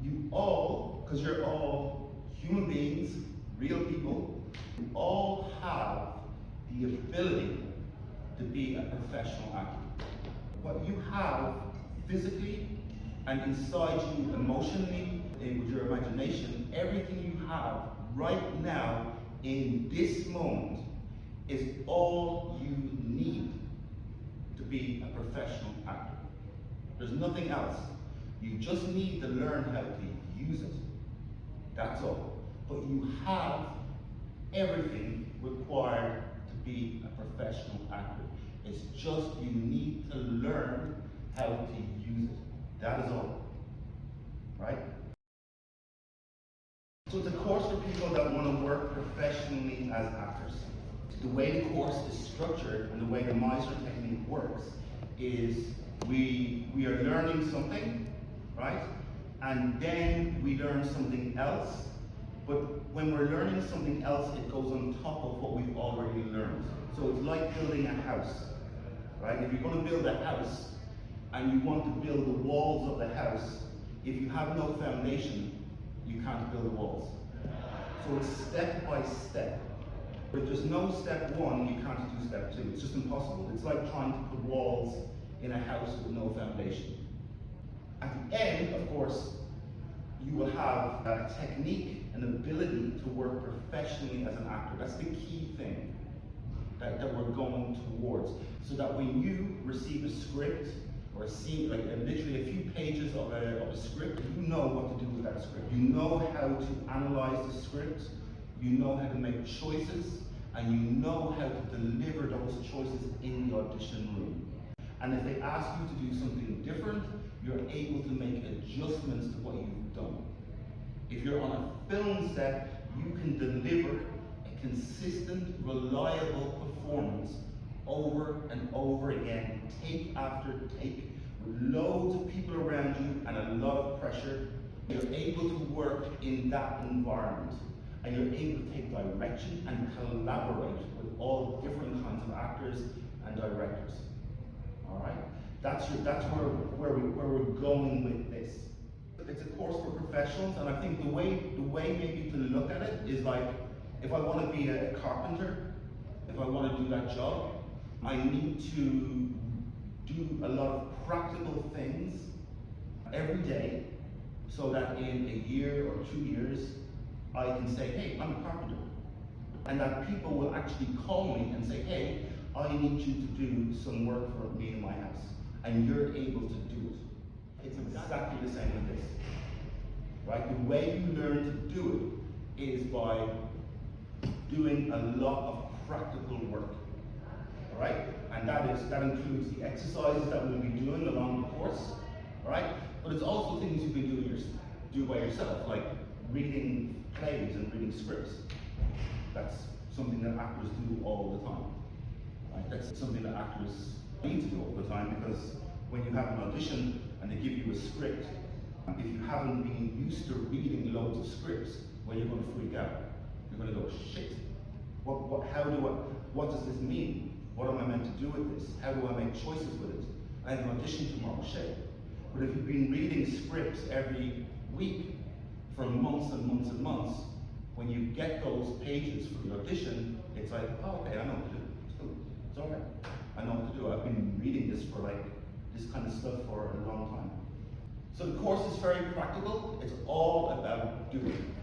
You all, because you're all human beings, real people, you all have the ability to be a professional actor. What you have physically and inside you emotionally, and with your imagination, everything you have right now in this moment is all you need to be a professional actor. There's nothing else. You just need to learn how to use it. That's all. But you have everything required to be a professional actor. It's just you need to learn how to use it. That is all. Right? So it's a course for people that want to work professionally as actors. The way the course is structured and the way the MEISNER technique works is we are learning something, right? And then we learn something else. But when we're learning something else, it goes on top of what we've already learned. So it's like building a house, right? If you're going to build a house and you want to build the walls of the house, if you have no foundation, you can't build the walls. So it's step by step. If there's no step one, you can't do step two. It's just impossible. It's like trying to put walls in a house with no foundation. At the end, of course, you will have a technique, an ability to work professionally as an actor. That's the key thing that we're going towards. So that when you receive a script or a scene, like literally a few pages of a script, you know what to do with that script. You know how to analyze the script, you know how to make choices, and you know how to deliver those choices in the audition room. And if they ask you to do something different, you're able to make adjustments to what you've done. If you're on a film set, you can deliver a consistent, reliable performance over and over again, take after take, with loads of people around you and a lot of pressure. You're able to work in that environment, and you're able to take direction and collaborate with all different kinds of actors and directors. All right, that's where we're going with this. It's a course for professionals, and I think the way maybe to look at it is like, if I want to be a carpenter, if I want to do that job, I need to do a lot of practical things every day, so that in a year or 2 years, I can say, hey, I'm a carpenter. And that people will actually call me and say, hey, I need you to do some work for me in my house. And you're able to do it. It's exactly the same with this. Right? The way you learn to do it is by doing a lot of practical work. All right? And that includes the exercises that we'll be doing along the course. All right? But it's also things you can do by yourself, like reading plays and reading scripts. That's something that actors do all the time. Right? That's something that actors need to do all the time, because when you have an audition and they give you a script, if you haven't been used to reading loads of scripts, well, you're going to freak out. You're going to go, shit. What does this mean? What am I meant to do with this? How do I make choices with it? I have an audition tomorrow, shit. But if you've been reading scripts every week for months and months and months, when you get those pages for the audition, it's like, oh, okay, I know what to do. It's all right. I know what to do. I've been reading this for this kind of stuff for a long time. So the course is very practical. It's all about doing.